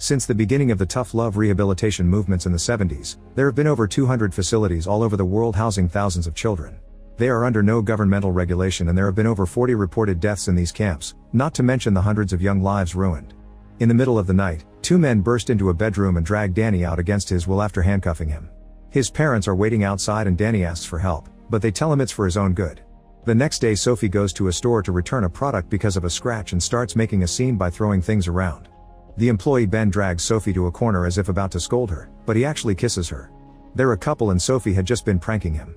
Since the beginning of the tough love rehabilitation movements in the 70s, there have been over 200 facilities all over the world housing thousands of children. They are under no governmental regulation and there have been over 40 reported deaths in these camps, not to mention the hundreds of young lives ruined. In the middle of the night, two men burst into a bedroom and drag Danny out against his will after handcuffing him. His parents are waiting outside and Danny asks for help, but they tell him it's for his own good. The next day Sophie goes to a store to return a product because of a scratch and starts making a scene by throwing things around. The employee Ben drags Sophie to a corner as if about to scold her, but he actually kisses her. They're a couple and Sophie had just been pranking him.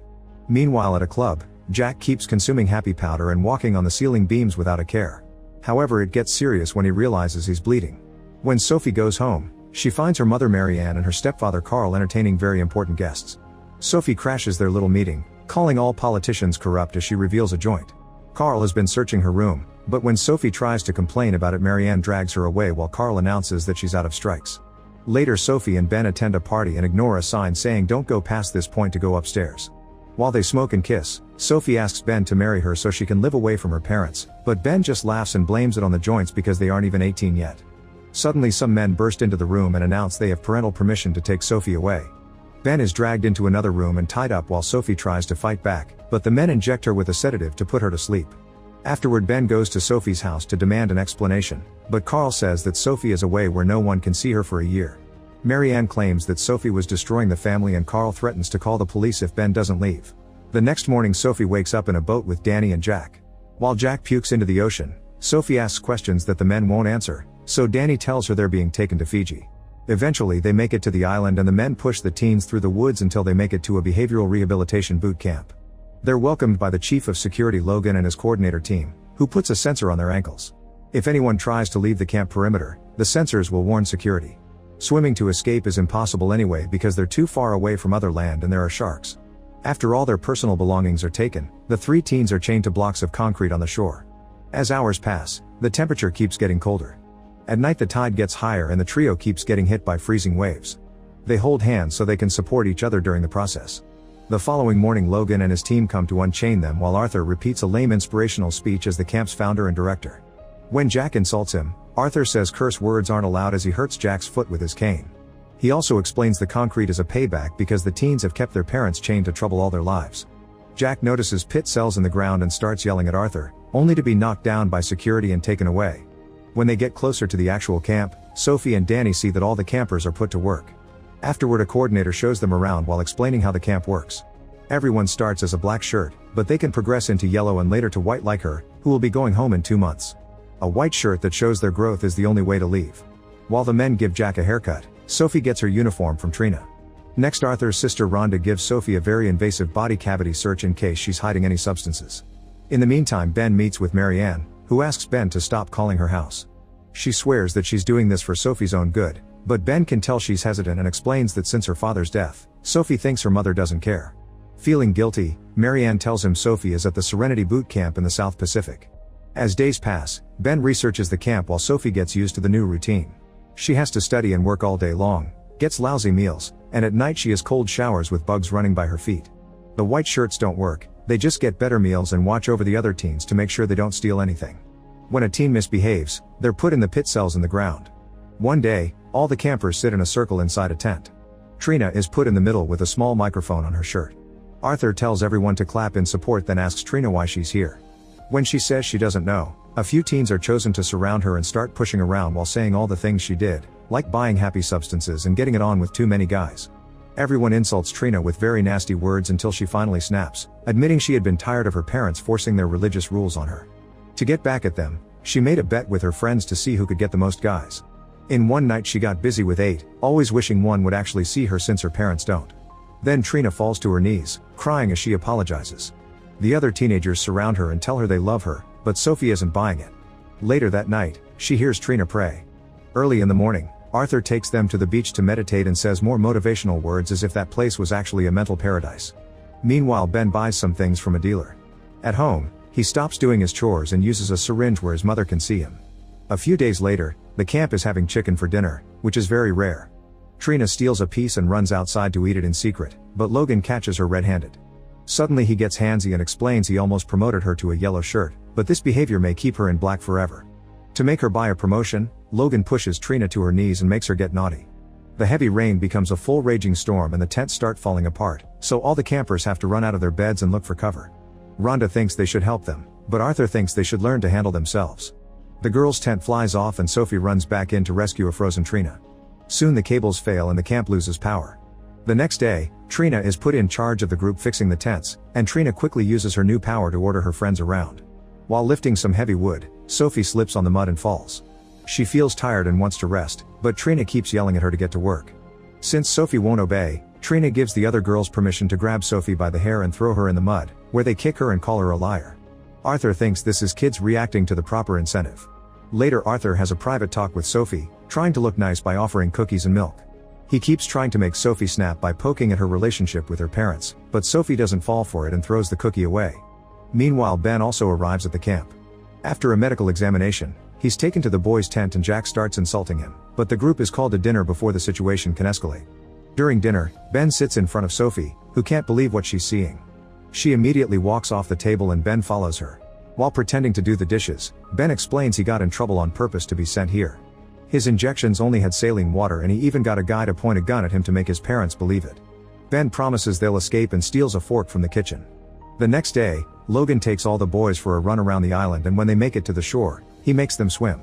Meanwhile at a club, Jack keeps consuming happy powder and walking on the ceiling beams without a care. However, it gets serious when he realizes he's bleeding. When Sophie goes home, she finds her mother Marianne and her stepfather Carl entertaining very important guests. Sophie crashes their little meeting, calling all politicians corrupt as she reveals a joint. Carl has been searching her room, but when Sophie tries to complain about it, Marianne drags her away while Carl announces that she's out of strikes. Later Sophie and Ben attend a party and ignore a sign saying don't go past this point to go upstairs. While they smoke and kiss, Sophie asks Ben to marry her so she can live away from her parents, but Ben just laughs and blames it on the joints because they aren't even 18 yet. Suddenly some men burst into the room and announce they have parental permission to take Sophie away. Ben is dragged into another room and tied up while Sophie tries to fight back, but the men inject her with a sedative to put her to sleep. Afterward Ben goes to Sophie's house to demand an explanation, but Carl says that Sophie is away where no one can see her for a year. Marianne claims that Sophie was destroying the family and Carl threatens to call the police if Ben doesn't leave. The next morning Sophie wakes up in a boat with Danny and Jack. While Jack pukes into the ocean, Sophie asks questions that the men won't answer, so Danny tells her they're being taken to Fiji. Eventually they make it to the island and the men push the teens through the woods until they make it to a behavioral rehabilitation boot camp. They're welcomed by the chief of security Logan and his coordinator team, who puts a sensor on their ankles. If anyone tries to leave the camp perimeter, the sensors will warn security. Swimming to escape is impossible anyway because they're too far away from other land and there are sharks. After all their personal belongings are taken, the three teens are chained to blocks of concrete on the shore. As hours pass, the temperature keeps getting colder. At night the tide gets higher and the trio keeps getting hit by freezing waves. They hold hands so they can support each other during the process. The following morning Logan and his team come to unchain them while Arthur repeats a lame inspirational speech as the camp's founder and director. When Jack insults him, Arthur says curse words aren't allowed as he hurts Jack's foot with his cane. He also explains the concrete is a payback because the teens have kept their parents chained to trouble all their lives. Jack notices pit cells in the ground and starts yelling at Arthur, only to be knocked down by security and taken away. When they get closer to the actual camp, Sophie and Danny see that all the campers are put to work. Afterward a coordinator shows them around while explaining how the camp works. Everyone starts as a black shirt, but they can progress into yellow and later to white like her, who will be going home in 2 months. A white shirt that shows their growth is the only way to leave. While the men give Jack a haircut, Sophie gets her uniform from Trina. Next Arthur's sister Rhonda gives Sophie a very invasive body cavity search in case she's hiding any substances. In the meantime Ben meets with Marianne, who asks Ben to stop calling her house. She swears that she's doing this for Sophie's own good, but Ben can tell she's hesitant and explains that since her father's death, Sophie thinks her mother doesn't care. Feeling guilty, Marianne tells him Sophie is at the Serenity Boot Camp in the South Pacific. As days pass, Ben researches the camp while Sophie gets used to the new routine. She has to study and work all day long, gets lousy meals, and at night she has cold showers with bugs running by her feet. The white shirts don't work, they just get better meals and watch over the other teens to make sure they don't steal anything. When a teen misbehaves, they're put in the pit cells in the ground. One day, all the campers sit in a circle inside a tent. Trina is put in the middle with a small microphone on her shirt. Arthur tells everyone to clap in support then asks Trina why she's here. When she says she doesn't know, a few teens are chosen to surround her and start pushing around while saying all the things she did, like buying happy substances and getting it on with too many guys. Everyone insults Trina with very nasty words until she finally snaps, admitting she had been tired of her parents forcing their religious rules on her. To get back at them, she made a bet with her friends to see who could get the most guys. In one night she got busy with 8, always wishing one would actually see her since her parents don't. Then Trina falls to her knees, crying as she apologizes. The other teenagers surround her and tell her they love her, but Sophie isn't buying it. Later that night, she hears Trina pray. Early in the morning, Arthur takes them to the beach to meditate and says more motivational words as if that place was actually a mental paradise. Meanwhile Ben buys some things from a dealer. At home, he stops doing his chores and uses a syringe where his mother can see him. A few days later, the camp is having chicken for dinner, which is very rare. Trina steals a piece and runs outside to eat it in secret, but Logan catches her red-handed. Suddenly he gets handsy and explains he almost promoted her to a yellow shirt, but this behavior may keep her in black forever. To make her buy a promotion, Logan pushes Trina to her knees and makes her get naughty. The heavy rain becomes a full raging storm and the tents start falling apart, so all the campers have to run out of their beds and look for cover. Rhonda thinks they should help them, but Arthur thinks they should learn to handle themselves. The girls' tent flies off and Sophie runs back in to rescue a frozen Trina. Soon the cables fail and the camp loses power. The next day, Trina is put in charge of the group fixing the tents, and Trina quickly uses her new power to order her friends around. While lifting some heavy wood, Sophie slips on the mud and falls. She feels tired and wants to rest, but Trina keeps yelling at her to get to work. Since Sophie won't obey, Trina gives the other girls permission to grab Sophie by the hair and throw her in the mud, where they kick her and call her a liar. Arthur thinks this is kids reacting to the proper incentive. Later Arthur has a private talk with Sophie, trying to look nice by offering cookies and milk. He keeps trying to make Sophie snap by poking at her relationship with her parents, but Sophie doesn't fall for it and throws the cookie away. Meanwhile Ben also arrives at the camp. After a medical examination, he's taken to the boys' tent and Jack starts insulting him, but the group is called to dinner before the situation can escalate. During dinner, Ben sits in front of Sophie, who can't believe what she's seeing. She immediately walks off the table and Ben follows her. While pretending to do the dishes, Ben explains he got in trouble on purpose to be sent here. His injections only had saline water and he even got a guy to point a gun at him to make his parents believe it. Ben promises they'll escape and steals a fork from the kitchen. The next day, Logan takes all the boys for a run around the island and when they make it to the shore, he makes them swim.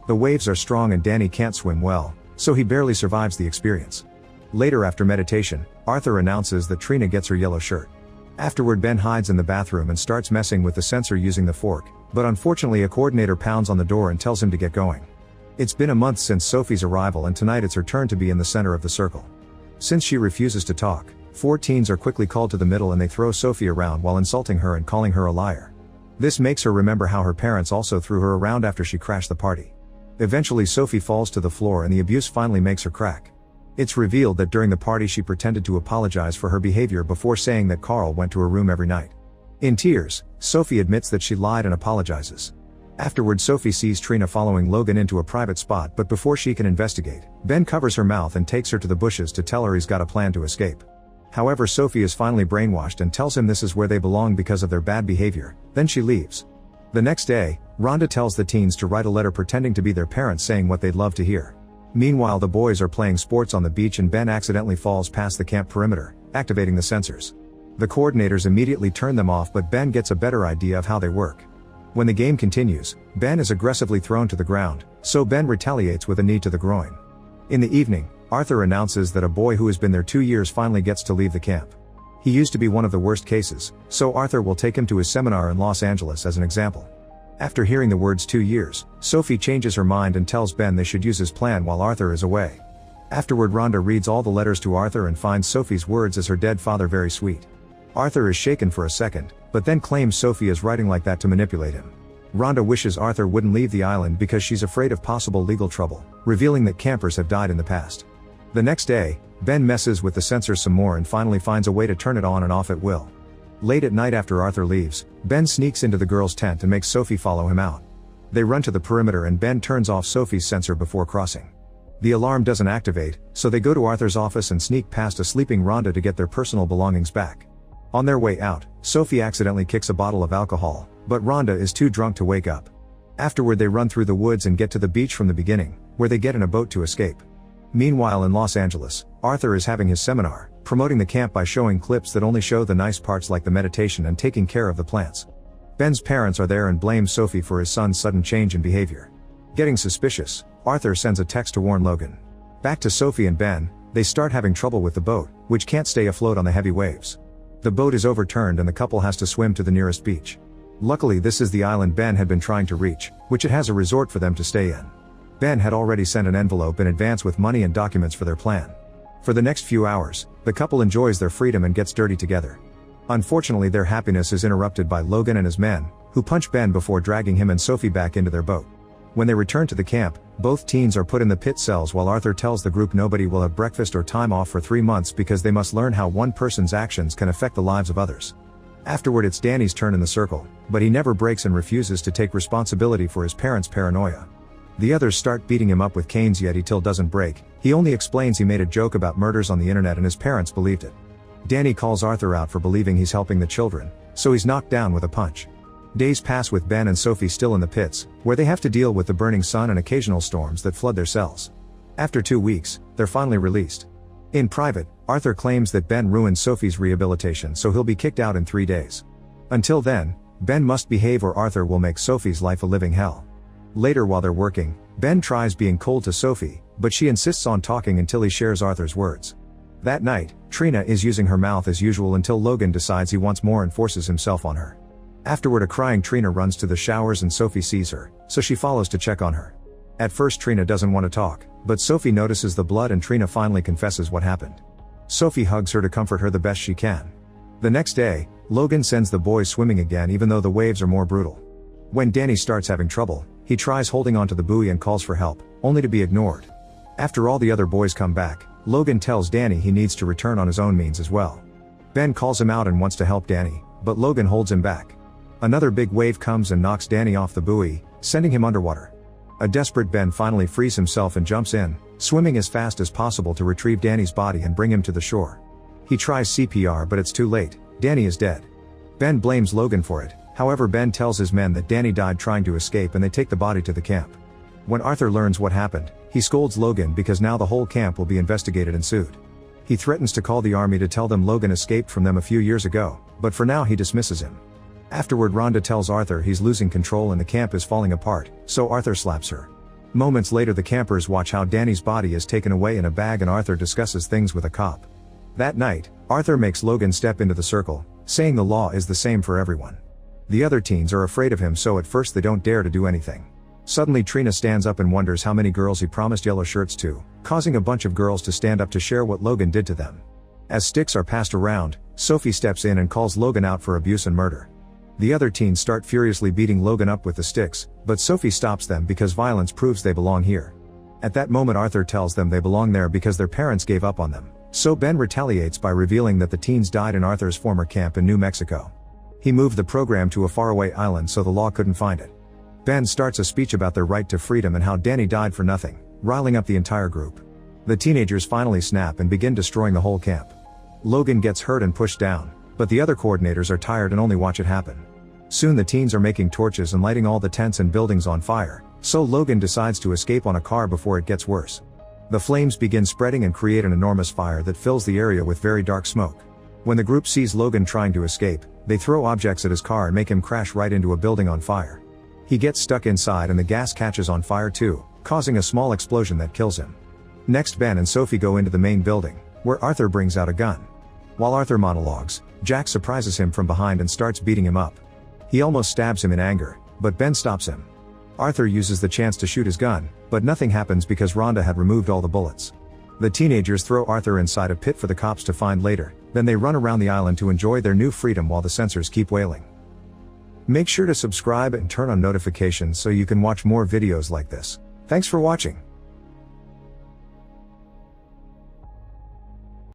The waves are strong and Danny can't swim well, so he barely survives the experience. Later after meditation, Arthur announces that Trina gets her yellow shirt. Afterward Ben hides in the bathroom and starts messing with the sensor using the fork, but unfortunately a coordinator pounds on the door and tells him to get going. It's been a month since Sophie's arrival and tonight it's her turn to be in the center of the circle. Since she refuses to talk, 4 teens are quickly called to the middle and they throw Sophie around while insulting her and calling her a liar. This makes her remember how her parents also threw her around after she crashed the party. Eventually Sophie falls to the floor and the abuse finally makes her crack. It's revealed that during the party she pretended to apologize for her behavior before saying that Carl went to her room every night. In tears, Sophie admits that she lied and apologizes. Afterward Sophie sees Trina following Logan into a private spot, but before she can investigate, Ben covers her mouth and takes her to the bushes to tell her he's got a plan to escape. However, Sophie is finally brainwashed and tells him this is where they belong because of their bad behavior, then she leaves. The next day, Rhonda tells the teens to write a letter pretending to be their parents saying what they'd love to hear. Meanwhile the boys are playing sports on the beach and Ben accidentally falls past the camp perimeter, activating the sensors. The coordinators immediately turn them off but Ben gets a better idea of how they work. When the game continues, Ben is aggressively thrown to the ground, so Ben retaliates with a knee to the groin. In the evening, Arthur announces that a boy who has been there 2 years finally gets to leave the camp. He used to be one of the worst cases, so Arthur will take him to his seminar in Los Angeles as an example. After hearing the words 2 years, Sophie changes her mind and tells Ben they should use his plan while Arthur is away. Afterward Rhonda reads all the letters to Arthur and finds Sophie's words as her dead father very sweet. Arthur is shaken for a second, but then claims Sophie is writing like that to manipulate him. Rhonda wishes Arthur wouldn't leave the island because she's afraid of possible legal trouble, revealing that campers have died in the past. The next day, Ben messes with the sensor some more and finally finds a way to turn it on and off at will. Late at night after Arthur leaves, Ben sneaks into the girls' tent and makes Sophie follow him out. They run to the perimeter and Ben turns off Sophie's sensor before crossing. The alarm doesn't activate, so they go to Arthur's office and sneak past a sleeping Rhonda to get their personal belongings back. On their way out, Sophie accidentally kicks a bottle of alcohol, but Rhonda is too drunk to wake up. Afterward they run through the woods and get to the beach from the beginning, where they get in a boat to escape. Meanwhile in Los Angeles, Arthur is having his seminar, promoting the camp by showing clips that only show the nice parts like the meditation and taking care of the plants. Ben's parents are there and blame Sophie for his son's sudden change in behavior. Getting suspicious, Arthur sends a text to warn Logan. Back to Sophie and Ben, they start having trouble with the boat, which can't stay afloat on the heavy waves. The boat is overturned and the couple has to swim to the nearest beach. Luckily this is the island Ben had been trying to reach, which it has a resort for them to stay in. Ben had already sent an envelope in advance with money and documents for their plan. For the next few hours, the couple enjoys their freedom and gets dirty together. Unfortunately their happiness is interrupted by Logan and his men, who punch Ben before dragging him and Sophie back into their boat. When they return to the camp, both teens are put in the pit cells while Arthur tells the group nobody will have breakfast or time off for 3 months because they must learn how one person's actions can affect the lives of others. Afterward it's Danny's turn in the circle, but he never breaks and refuses to take responsibility for his parents' paranoia. The others start beating him up with canes yet he still doesn't break. He only explains he made a joke about murders on the internet and his parents believed it. Danny calls Arthur out for believing he's helping the children, so he's knocked down with a punch. Days pass with Ben and Sophie still in the pits, where they have to deal with the burning sun and occasional storms that flood their cells. After 2 weeks, they're finally released. In private, Arthur claims that Ben ruined Sophie's rehabilitation, so he'll be kicked out in 3 days. Until then, Ben must behave or Arthur will make Sophie's life a living hell. Later while they're working, Ben tries being cold to Sophie, but she insists on talking until he shares Arthur's words. That night, Trina is using her mouth as usual until Logan decides he wants more and forces himself on her. Afterward, a crying Trina runs to the showers and Sophie sees her, so she follows to check on her. At first Trina doesn't want to talk, but Sophie notices the blood and Trina finally confesses what happened. Sophie hugs her to comfort her the best she can. The next day, Logan sends the boys swimming again even though the waves are more brutal. When Danny starts having trouble, he tries holding onto the buoy and calls for help, only to be ignored. After all the other boys come back, Logan tells Danny he needs to return on his own means as well. Ben calls him out and wants to help Danny, but Logan holds him back. Another big wave comes and knocks Danny off the buoy, sending him underwater. A desperate Ben finally frees himself and jumps in, swimming as fast as possible to retrieve Danny's body and bring him to the shore. He tries CPR but it's too late, Danny is dead. Ben blames Logan for it, however Ben tells his men that Danny died trying to escape and they take the body to the camp. When Arthur learns what happened, he scolds Logan because now the whole camp will be investigated and sued. He threatens to call the army to tell them Logan escaped from them a few years ago, but for now he dismisses him. Afterward, Rhonda tells Arthur he's losing control and the camp is falling apart, so Arthur slaps her. Moments later the campers watch how Danny's body is taken away in a bag and Arthur discusses things with a cop. That night, Arthur makes Logan step into the circle, saying the law is the same for everyone. The other teens are afraid of him, so at first they don't dare to do anything. Suddenly Trina stands up and wonders how many girls he promised yellow shirts to, causing a bunch of girls to stand up to share what Logan did to them. As sticks are passed around, Sophie steps in and calls Logan out for abuse and murder. The other teens start furiously beating Logan up with the sticks, but Sophie stops them because violence proves they belong here. At that moment Arthur tells them they belong there because their parents gave up on them, so Ben retaliates by revealing that the teens died in Arthur's former camp in New Mexico. He moved the program to a faraway island so the law couldn't find it. Ben starts a speech about their right to freedom and how Danny died for nothing, riling up the entire group. The teenagers finally snap and begin destroying the whole camp. Logan gets hurt and pushed down, but the other coordinators are tired and only watch it happen. Soon the teens are making torches and lighting all the tents and buildings on fire, so Logan decides to escape on a car before it gets worse. The flames begin spreading and create an enormous fire that fills the area with very dark smoke. When the group sees Logan trying to escape, they throw objects at his car and make him crash right into a building on fire. He gets stuck inside and the gas catches on fire too, causing a small explosion that kills him. Next, Ben and Sophie go into the main building, where Arthur brings out a gun. While Arthur monologues, Jack surprises him from behind and starts beating him up. He almost stabs him in anger, but Ben stops him. Arthur uses the chance to shoot his gun, but nothing happens because Rhonda had removed all the bullets. The teenagers throw Arthur inside a pit for the cops to find later, then they run around the island to enjoy their new freedom while the censors keep wailing. Make sure to subscribe and turn on notifications so you can watch more videos like this. Thanks for watching.